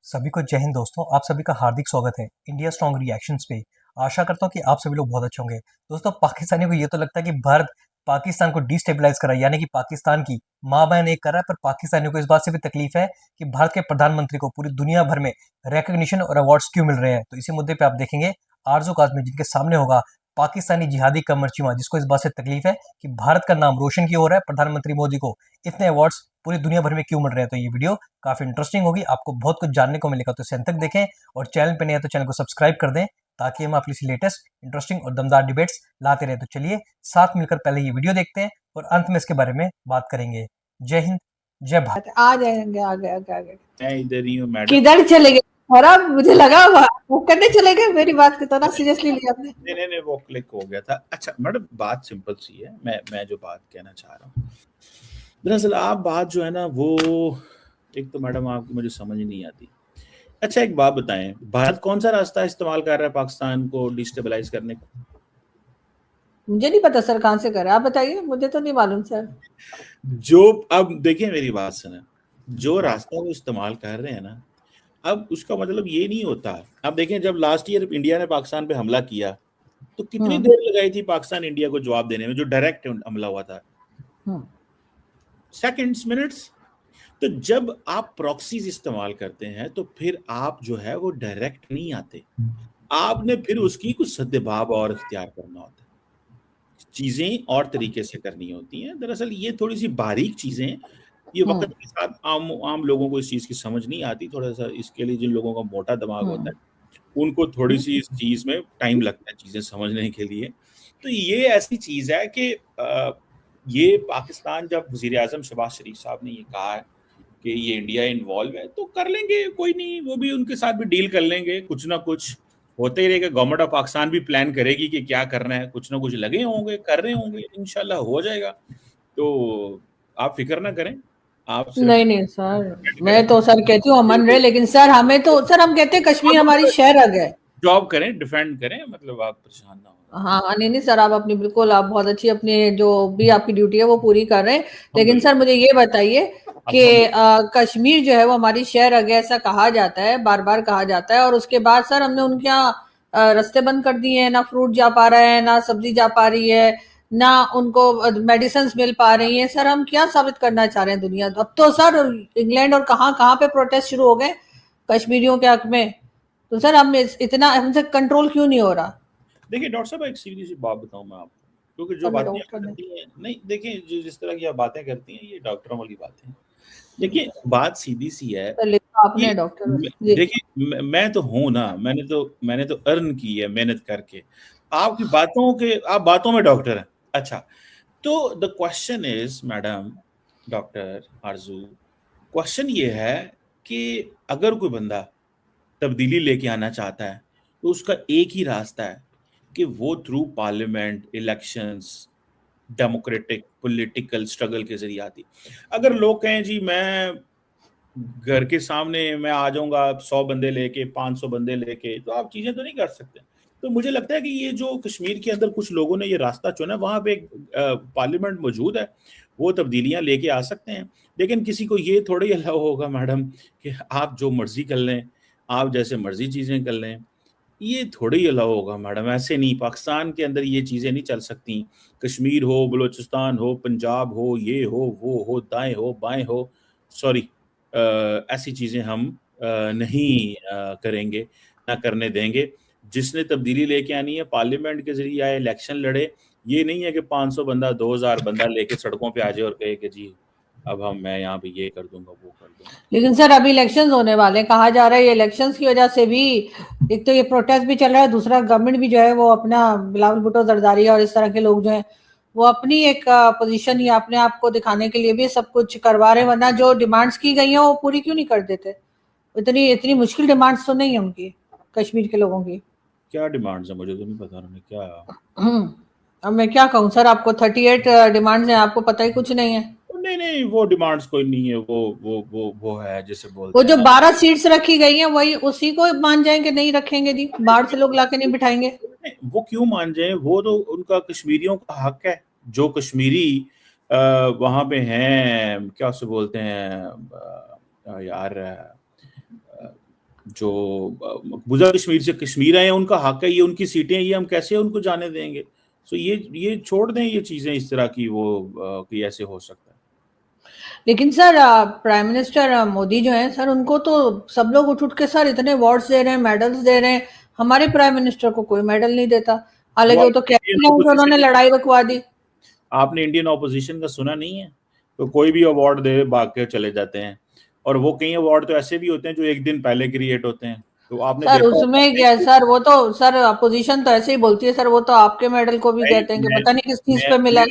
सभी को जय हिंद दोस्तों। आप सभी का हार्दिक स्वागत है इंडिया स्ट्रॉन्ग रिएक्शंस पे। आशा करता हूँ कि आप सभी लोग बहुत अच्छे होंगे। दोस्तों, पाकिस्तानियों को ये तो लगता है कि भारत पाकिस्तान को डिस्टेबलाइज करा, यानी कि पाकिस्तान की माँ बहन एक कर रहा है, पर पाकिस्तानियों को इस बात से भी तकलीफ है कि भारत के प्रधानमंत्री को पूरी दुनिया भर में रिकग्निशन और अवार्ड्स क्यों मिल रहे हैं। तो इसी मुद्दे पे आप देखेंगे आरजू काज़मी, जिनके सामने होगा पाकिस्तानी जिहादी कमर चीमा, जिसको इस बात से तकलीफ है कि भारत का नाम रोशन क्यों हो रहा है, प्रधानमंत्री मोदी को इतने अवार्ड्स पूरी दुनिया भर में क्यों मिल रहे हैं। तो ये वीडियो काफी इंटरेस्टिंग होगी, आपको बहुत कुछ जानने को मिलेगा। तो इसे अंत तक देखें और चैनल पे नहीं है तो चैनल को सब्सक्राइब कर दें, ताकि हम आपके लिए लेटेस्ट इंटरेस्टिंग और दमदार डिबेट्स लाते रहे। तो चलिए साथ मिलकर पहले ये वीडियो देखते हैं और अंत में इसके बारे में बात करेंगे। जय हिंद, जय भारत। आ जाएंगे आगे आगे आगे। मैं इधर ही हूँ मैडम। किधर चले गए? और अब मुझे लगा वो करने चले गए। मेरी बात को तो ना सीरियसली लिया आपने। नहीं वो क्लिक हो गया था। अच्छा मैडम, बात सिंपल सी है। मैं जो बात कहना चाह रहा हूँ, दरअसल आप बात जो है ना, वो एक तो मैडम आपकी मुझे समझ नहीं आती। अच्छा एक बात बताएं, भारत कौन सा रास्ता इस्तेमाल कर रहा है पाकिस्तान को डिस्टेबलाइज करने का? मुझे नहीं पता सर कहाँ से कर रहा है, आप बताइए, मुझे तो नहीं मालूम सर। जो अब देखिए मेरी बात सुना, जो रास्ता वो इस्तेमाल कर रहे हैं ना, अब उसका मतलब ये नहीं होता। अब देखें, जब लास्ट ईयर इंडिया ने पाकिस्तान पे हमला किया तो कितनी देर लगाई थी पाकिस्तान इंडिया को जवाब देने में, जो डायरेक्ट हमला हुआ था? Seconds, minutes. तो जब आप प्रॉक्सीज इस्तेमाल करते हैं तो फिर आप जो है वो डायरेक्ट नहीं आते, आपने फिर उसकी कुछ सद्भाव और इख्तियार करना होता है, चीजें और तरीके से करनी होती हैं। दरअसल ये थोड़ी सी बारीक चीजें, ये वक्त के साथ आम लोगों को इस चीज की समझ नहीं आती। थोड़ा सा इसके लिए जिन लोगों का मोटा दिमाग होता है उनको थोड़ी सी इस चीज में टाइम लगता है चीजें समझने के लिए। तो ये ऐसी चीज है कि ये पाकिस्तान, जब वज़ीर-ए-आज़म शहबाज शरीफ साहब ने ये कहा है कि ये इंडिया इन्वॉल्व है, तो कर लेंगे, कोई नहीं, वो भी उनके साथ भी डील कर लेंगे, कुछ ना कुछ होते ही रहेगा। गवर्नमेंट ऑफ पाकिस्तान भी प्लान करेगी कि क्या करना है, कुछ ना कुछ लगे होंगे, कर रहे होंगे, इंशाल्लाह हो जाएगा। तो आप फिक्र ना करें, आप सिर्फ नहीं सर, मैं तो सर कहती हूँ अमन रहे, लेकिन सर हमें तो सर हम कहते हैं कश्मीर हमारी शहर है। जॉब करें, डिफेंड करें, मतलब आप परेशान ना हो। हाँ नहीं सर, आप अपनी बिल्कुल, आप बहुत अच्छी अपनी जो भी आपकी ड्यूटी है वो पूरी कर रहे हैं। लेकिन सर मुझे ये बताइए कि कश्मीर जो है वो हमारी शहर है, ऐसा कहा जाता है, बार बार कहा जाता है, और उसके बाद सर हमने उनके यहाँ रास्ते बंद कर दिए हैं, ना फ्रूट जा पा रहा है, ना सब्जी जा पा रही है, ना उनको मेडिसिन मिल पा रही है। सर हम क्या साबित करना चाह रहे हैं दुनिया? अब तो सर इंग्लैंड और कहाँ कहाँ पे प्रोटेस्ट शुरू हो गए कश्मीरियों के हक में। तो सर हम इतना हमसे कंट्रोल क्यों नहीं हो रहा? देखिए डॉक्टर साहब, एक सीधी सी बात बताऊं मैं आपको, क्योंकि जो बातें आप करती हैं, नहीं देखिए, जो जिस तरह की आप बातें करती हैं ये डॉक्टरों वाली बातें। देखिए बात सीधी सी है, आपने डॉक्टर देखिए मैं तो हूं ना, मैंने तो अर्न की है मेहनत करके। आपकी बातों के, आप बातों में डॉक्टर हैं। अच्छा, तो the question is madam, doctor Aarzoo, question ये है कि अगर कोई बंदा तब्दीली लेके आना चाहता है तो उसका एक ही रास्ता है कि वो through parliament, elections, democratic political struggle के जरिए आती। अगर लोग कहें जी मैं घर के सामने मैं आ जाऊंगा 100 बंदे लेके, 500 बंदे लेके, तो आप चीजें तो नहीं कर सकते। तो मुझे लगता है कि ये जो कश्मीर के अंदर कुछ लोगों ने ये रास्ता चुना, वहां पे एक पार्लियामेंट मौजूद है, वो तब्दीलियां लेके आ सकते हैं। लेकिन किसी को ये थोड़ी अलाउ होगा मैडम कि आप जो मर्जी कर लें, आप जैसे मर्जी चीजें कर लें, ये थोड़ी अलाउ होगा मैडम। ऐसे नहीं, पाकिस्तान के अंदर ये चीजें नहीं चल सकती। कश्मीर हो, बलूचिस्तान हो, पंजाब हो, ये हो, वो हो, दाएं हो, बाएं हो, सॉरी, ऐसी चीजें हम नहीं करेंगे, ना करने देंगे। जिसने तब्दीली लेके आनी है पार्लियामेंट के जरिए आए, इलेक्शन लड़े। ये नहीं है कि 500 बंदा, 2000 बंदा लेके सड़कों पे आ जाए और कहे कि जी अब मैं यहाँ पे ये कर दूंगा, वो कर दूंगा। लेकिन सर अभी इलेक्शंस होने वाले, कहा जा रहा है ये इलेक्शंस की वजह से भी, एक तो ये प्रोटेस्ट भी चल रहा है, दूसरा गवर्नमेंट भी जो है वो अपना, बिलावल भुट्टो जरदारी और इस तरह के लोग जो हैं वो अपनी एक पोजीशन या अपने आप को दिखाने के लिए भी सब कुछ करवा रहे हैं। वरना जो डिमांड्स की गई हैं वो पूरी क्यों नहीं कर देते? इतनी मुश्किल डिमांड्स तो नहीं है उनकी, कश्मीर के लोगों की। क्या डिमांड्स है मुझे तो नहीं पता उन्होंने क्या। अब मैं क्या कहूँ सर, आपको 38 डिमांड्स हैं, आपको पता ही कुछ नहीं है। नहीं वो डिमांड्स कोई नहीं है, वो है जैसे बोलते वो हैं जो ना, 12 सीट्स रखी गई हैं वही उसी को मान जाएंगे, नहीं रखेंगे जी, बाहर से लोग लाके नहीं बिठाएंगे। वो क्यों मान जाए, वो तो उनका कश्मीरियों का हक है। जो कश्मीरी वहां पे हैं, क्या उसे बोलते हैं यार, जो मकबूजा कश्मीर से कश्मीर आए हैं, उनका हक है, ये उनकी सीटें हैं, ये हम कैसे उनको जाने देंगे? सो ये छोड़ दें ये चीजें इस तरह की, वो कि ऐसे हो सकता है। लेकिन सर प्राइम मिनिस्टर मोदी जो है सर, उनको तो सब लोग उठ उठ के सर इतने अवार्ड्स दे रहे हैं, मेडल्स दे रहे हैं। हमारे प्राइम मिनिस्टर को कोई मेडल नहीं देता, हालांकि वो तो कहते हैं कि उन्होंने लड़ाई रुकवा दी। आपने इंडियन ऑपोजिशन का सुना नहीं है? तो कोई भी अवार्ड दे भाग के चले जाते हैं, और वो कई अवार्ड तो ऐसे भी होते हैं जो एक दिन पहले क्रिएट होते हैं। तो आपने सर देखा उसमें क्या है सर, वो तो सर अपोजिशन तो ऐसे ही बोलती है सर, वो तो आपके मेडल को भी कहते हैं कि पता नहीं किस चीज पे मिला है।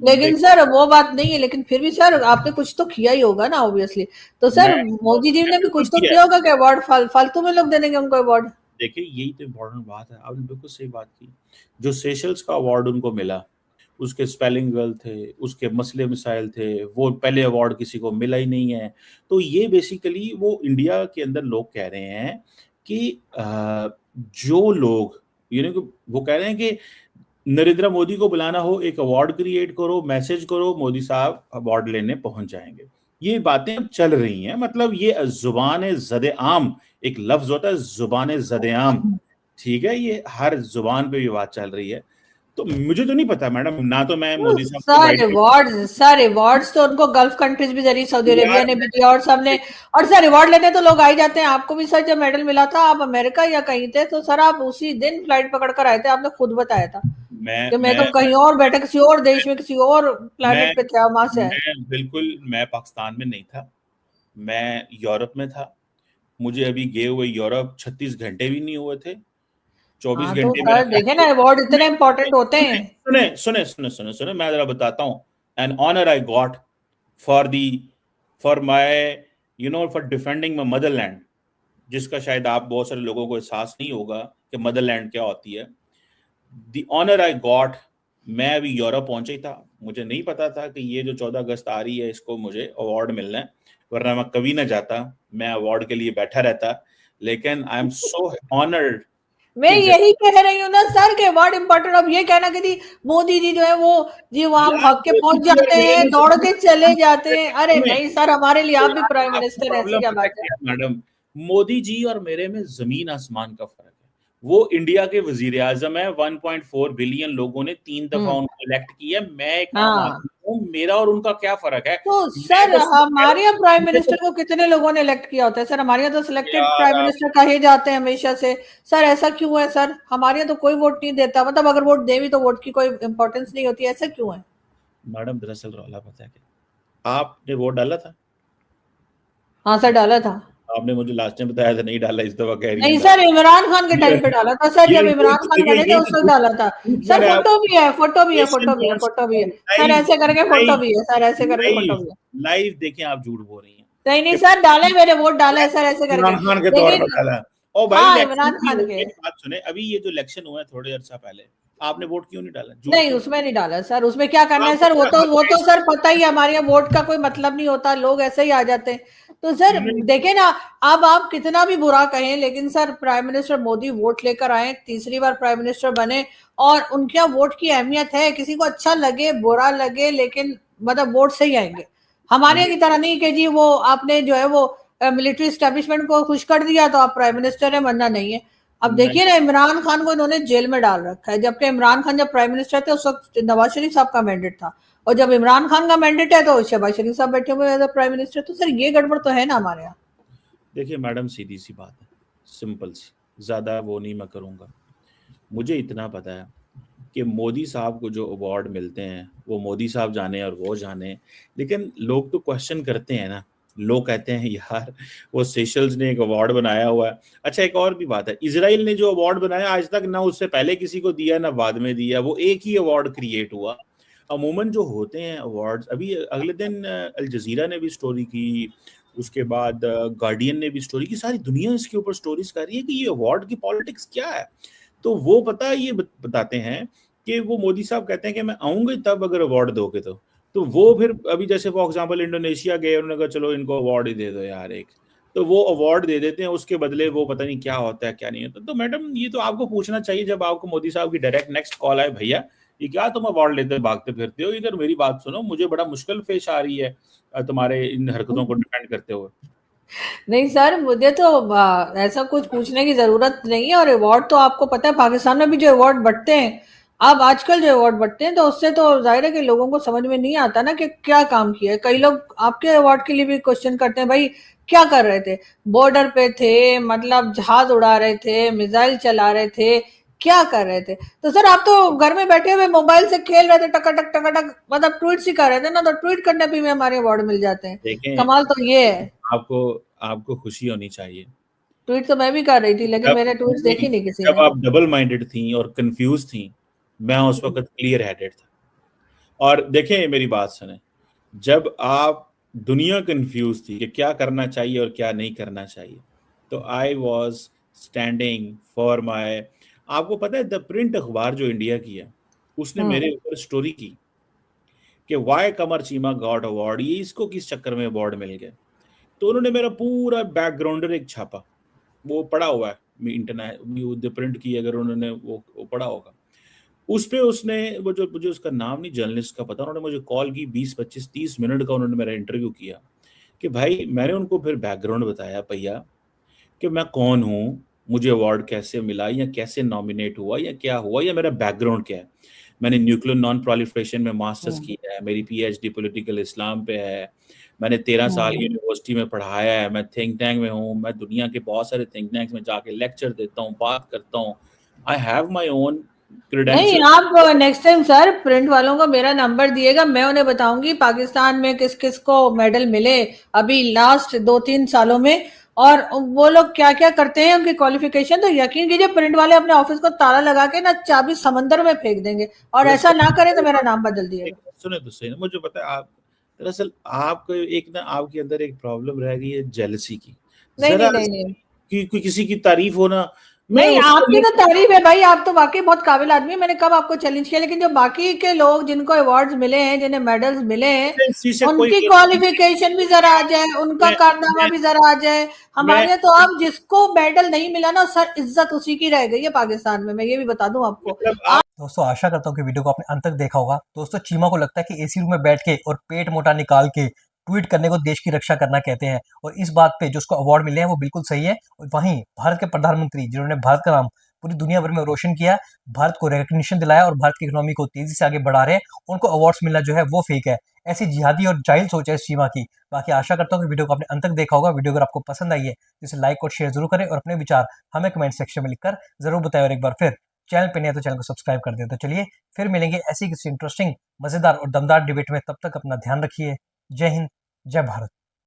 लेकिन सर वो बात नहीं है, लेकिन फिर भी सर आपने कुछ तो किया ही होगा ना ऑब्वियसली। तो सर मोदी जी ने भी कुछ तो किया होगा कि अवार्ड फालतू में लोग दे देंगे उनको अवार्ड। देखिए यही तो इम्पोर्टेंट बात है, आपने बिल्कुल सही बात की। जो सेशल्स का अवार्ड उनको मिला, उसके स्पेलिंग गलत थे, उसके मसले मिसाइल थे, वो पहले अवार्ड किसी को मिला ही नहीं है। तो ये बेसिकली वो इंडिया के अंदर लोग कह रहे हैं कि जो लोग वो कह रहे हैं कि नरेंद्र मोदी को बुलाना हो, एक अवार्ड क्रिएट करो, मैसेज करो, मोदी साहब अवार्ड लेने पहुंच जाएंगे। ये बातें अब चल रही हैं, मतलब ये जुबान ज़द आम, एक लफ्ज होता है जुबान ज़द आम, ठीक है, ये हर जुबान पे ये बात चल रही है। तो मुझे तो नहीं पता मैडम, ना तो मैं मोदी साहब को सर अवार्ड्स तो उनको गल्फ कंट्रीज भी जरिए सऊदी अरेबिया ने भी दिया और सबने। और सर अवार्ड लेने तो लोग आ ही जाते हैं। आपको भी सर जब मेडल मिला था, आप अमेरिका या कहीं थे, तो सर आप उसी दिन फ्लाइट पकड़ कर आए थे, आपने खुद बताया था कि मैं तो कहीं और बैठे, किसी और देश में, किसी और प्लेनेट पे था, वहां से बिल्कुल मैं पाकिस्तान में नहीं था, मैं यूरोप में था। मुझे अभी गए हुए यूरोप 36 घंटे भी नहीं हुए थे। 24 तो घंटे सर देखे ना, अवार्ड इतने इंपॉर्टेंट होते हैं। सुने मैं जरा बताता हूँ। An honour I got for my for defending my motherland, जिसका शायद आप बहुत सारे लोगों को एहसास नहीं होगा कि मदरलैंड क्या होती है। द ऑनर आई गॉट, मैं अभी यूरोप पहुंचा ही था, मुझे नहीं पता था कि ये जो 14 अगस्त आ रही है इसको मुझे अवार्ड मिलना है, वरना मैं कभी ना जाता, मैं अवार्ड के लिए बैठा रहता। लेकिन आई एम सो ऑनर्ड। मैं यही कह रही हूँ ना सर के अवार्ड इंपॉर्टेंट। अब ये कहना कि मोदी जी जो है वो जी वहां भाग के पहुंच जाते हैं, दौड़ के चले जाते हैं। अरे नहीं सर, हमारे लिए आप भी प्राइम मिनिस्टर हैं, ऐसी क्या बात है। मैडम, मोदी जी और मेरे में जमीन आसमान का फर्क है। वो इंडिया के वजीर आजम है, 1.4 बिलियन लोगों ने 3 दफा उनको इलेक्ट किया। मैं एक आम आदमी हूँ, मेरा और उनका क्या फर्क है? तो सर हमारे यहाँ प्राइम मिनिस्टर को कितने लोगों ने इलेक्ट किया होता है सर? हमारे यहाँ तो सिलेक्टेड प्राइम मिनिस्टर कहे जाते हैं हमेशा से। सर ऐसा क्यों है सर? हमारे यहाँ तो कोई वोट नहीं देता, मतलब अगर वोट दे भी तो वोट की कोई इंपॉर्टेंस नहीं होती, ऐसा क्यों है? मैडम दरअसल रौला पता है क्या, आपने वोट डाला था? हाँ सर डाला था। आपने मुझे लास्ट टाइम बताया था नहीं डाला, इस दफा कह रही नहीं सर, इमरान खान के टाइम पे डाला था सर, जब इमरान खान बने थे उस वक्त डाला था सर। फोटो भी है, फोटो भी है, फोटो भी है, फोटो भी है सर, ऐसे करके फोटो भी है सर, ऐसे करके फोटो भी है। लाइव देखें, आप झूठ बोल रही हैं। नहीं सर डाले, मेरे वोट डाले है सर, ऐसे करके। इमरान खान के तौर पर डाला। और भाई हाँ इमरान खान के। बात सुने, अभी ये जो इलेक्शन हुआ है थोड़े अर्सा पहले, आपने वोट क्यों नहीं डाला? नहीं उसमें नहीं डाला सर, उसमें क्या करना है सर, वो तो सर पता ही है, हमारे यहाँ वोट का कोई मतलब नहीं होता, लोग ऐसे ही आ जाते हैं। तो सर देखे ना, अब आप कितना भी बुरा कहें, लेकिन sir prime minister Modi vote लेकर आए, तीसरी बार प्राइम मिनिस्टर बने, और उनके यहाँ वोट की अहमियत है। किसी को अच्छा लगे बुरा लगे, लेकिन मतलब वोट से ही आएंगे। हमारे यहाँ की तरह नहीं कि जी वो आपने जो है वो मिलिट्री स्टैब्लिशमेंट को खुश कर दिया तो आप प्राइम मिनिस्टर है, बनना नहीं है। अब देखिए ना, इमरान खान को इन्होंने जेल में डाल रखा है, जबकि इमरान खान जब प्राइम मिनिस्टर थे उस वक्त नवाज शरीफ साहब का मैंडेट था, और जब इमरान खान का मैंडेट है तो शहबाज शरीफ साहब बैठे हुए एज प्राइम मिनिस्टर। तो सर ये गड़बड़ तो है ना हमारे यहाँ। देखिए मैडम, सीधी सी बात है, सिंपल सी, ज्यादा वो नहीं मैं करूंगा। मुझे इतना पता है कि मोदी साहब को जो अवार्ड मिलते हैं वो मोदी साहब जाने और वो जाने, लेकिन लोग तो क्वेश्चन करते हैं ना। लोग कहते हैं यार वो सेशल्स ने एक अवार्ड बनाया हुआ है। अच्छा एक और भी बात है, इजराइल ने जो अवार्ड बनाया आज तक ना उससे पहले किसी को दिया ना बाद में दिया, वो एक ही अवार्ड क्रिएट हुआ। अमूमन जो होते हैं अवार्ड्स, अभी अगले दिन अल जजीरा ने भी स्टोरी की, उसके बाद गार्डियन ने भी स्टोरी की, सारी दुनिया इसके ऊपर स्टोरीज कर रही है कि ये अवार्ड की पॉलिटिक्स क्या है। तो वो पता ये बताते हैं कि वो मोदी साहब कहते हैं कि मैं आऊंगा तब अगर अवार्ड दोगे तो वो फिर अभी जैसे फॉर एग्जांपल इंडोनेशिया गए, उन्होंने कहा चलो इनको अवार्ड ही दे दो यार एक, तो वो अवार्ड दे देते हैं, उसके बदले वो पता नहीं क्या होता है क्या नहीं होता। तो मैडम ये तो आपको पूछना चाहिए जब आपको मोदी साहब की डायरेक्ट नेक्स्ट कॉल आए, भैया ये क्या तुम अवार्ड लेते भागते फिरते हो, इधर मेरी बात सुनो, मुझे बड़ा मुश्किल पेश आ रही है तुम्हारे इन हरकतों को डिफेंड करते हुए। नहीं सर, मुझे तो ऐसा कुछ पूछने की जरूरत नहीं है। और अवार्ड तो आपको पता है पाकिस्तान में भी जो अवार्ड बंटते हैं, अब आजकल जो अवार्ड बंटते हैं, तो उससे तो जाहिर है कि लोगों को समझ में नहीं आता ना कि क्या काम किया है। कई लोग आपके अवार्ड के लिए भी क्वेश्चन करते हैं, भाई क्या कर रहे थे? बॉर्डर पे थे, मतलब जहाज उड़ा रहे थे, मिसाइल चला रहे थे, क्या कर रहे थे? तो सर आप तो घर में बैठे हुए मोबाइल से खेल रहे थे, टकाटक टकाटक, मतलब ट्वीट ही कर रहे थे ना, तो ट्वीट करने पे भी हमारे अवार्ड मिल जाते हैं। देखें, कमाल तो ये है। आपको आपको खुशी होनी चाहिए। ट्वीट तो मैं भी कर रही थी, लेकिन जब मेरे ट्वीट्स देखी नहीं किसी जब ने। आप डबल माइंडेड थी और कंफ्यूज थी, मैं उस वक्त क्लियर हेडेड था। और देखें, मेरी बात सुने, जब आप दुनिया कंफ्यूज थी कि क्या करना चाहिए और क्या नहीं करना चाहिए, तो I was standing for my. आपको पता है, द प्रिंट अखबार जो इंडिया की है, उसने मेरे ऊपर स्टोरी की कि वाई कमर चीमा गॉट अवार्ड, ये इसको किस चक्कर में अवार्ड मिल गया। तो उन्होंने मेरा पूरा बैकग्राउंडर एक छापा, वो पड़ा हुआ है इंटरनेट प्रिंट की, अगर उन्होंने वो पढ़ा होगा। उस पे उसने वो जो मुझे उसका नाम नहीं जर्नलिस्ट का पता, उन्होंने मुझे कॉल की, 20 25 30 मिनट का उन्होंने मेरा इंटरव्यू किया। कि भाई, मैंने उनको फिर बैकग्राउंड बताया भैया कि मैं कौन हूँ, मुझे अवार्ड कैसे मिला, या कैसे नॉमिनेट हुआ, या क्या हुआ, या मेरा बैकग्राउंड क्या है। मैंने न्यूक्लियर नॉन प्रोलिफरेशन में मास्टर्स हम्म, किया है, मेरी पीएचडी पॉलिटिकल इस्लाम पे है, मैंने 13 साल हम्म। यूनिवर्सिटी में पढ़ाया है, मैं थिंक टैंक में हूँ, मैं दुनिया के बहुत सारे थिंक टैंक्स में जाके लेक्चर देता हूँ, बात करता हूँ। आई हैव माई ओन नहीं, क्रेडेंशियल। आप नेक्स्ट टाइम सर प्रिंट वालों को मेरा नंबर दिएगा, मैं उन्हें बताऊंगी पाकिस्तान में किस किस को मेडल मिले अभी लास्ट 2-3 सालों में, और वो लोग क्या क्या करते हैं, उनकी क्वालिफिकेशन। तो यकीन कीजिए प्रिंट वाले अपने ऑफिस को ताला लगा के ना चाबी समंदर में फेंक देंगे, और ऐसा ना करें तो मेरा नाम बदल दिएगा। सुने तो सही ना, मुझे पता है आप, दरअसल आपको एक ना, आपके अंदर एक प्रॉब्लम रह गई है जेलसी की। नहीं जरा नहीं नहीं नहीं कि कोई किसी की तारीफ हो ना, मैं नहीं, उसको आपकी तो तारीफ है भाई, आप तो वाकई बहुत काबिल आदमी है, मैंने कब आपको चैलेंज किया? लेकिन जो बाकी के लोग जिनको अवार्ड्स मिले हैं, जिन्हें मेडल्स मिले हैं, इसी से कोई उनकी क्वालिफिकेशन भी जरा आ जाए, उनका मैं कारनामा मैं भी जरा आ जाए। मैं हमारे यहाँ तो अब जिसको मेडल नहीं मिला ना सर, इज्जत उसी की रह गई है पाकिस्तान में, मैं ये भी बता दूं आपको। मतलब आप दोस्तों आशा करता हूँ कि वीडियो को आपने अंत तक देखा होगा। दोस्तों चीमा को लगता है कि एसी रूम में बैठ के और पेट मोटा निकाल के ट्वीट करने को देश की रक्षा करना कहते हैं, और इस बात पे जो उसको अवार्ड मिले हैं वो बिल्कुल सही है। और वहीं भारत के प्रधानमंत्री जिन्होंने भारत का नाम पूरी दुनिया भर में रोशन किया, भारत को रिकग्निशन दिलाया और भारत की इकोनॉमी को तेजी से आगे बढ़ा रहे हैं, उनको अवार्ड्स मिलना जो है वो फेक है। ऐसी जिहादी और जाहिल सोच है इस चीमा की। बाकी आशा करता हूँ कि वीडियो को आपने अंत तक देखा होगा। वीडियो अगर आपको पसंद आई है तो इसे लाइक और शेयर जरूर करें, और अपने विचार हमें कमेंट सेक्शन में लिखकर जरूर बताएं। और एक बार फिर चैनल पे नहीं है तो चैनल को सब्सक्राइब कर दें। तो चलिए फिर मिलेंगे ऐसी किसी इंटरेस्टिंग, मजेदार और दमदार डिबेट में। तब तक अपना ध्यान रखिए। जय हिंद, जय भारत।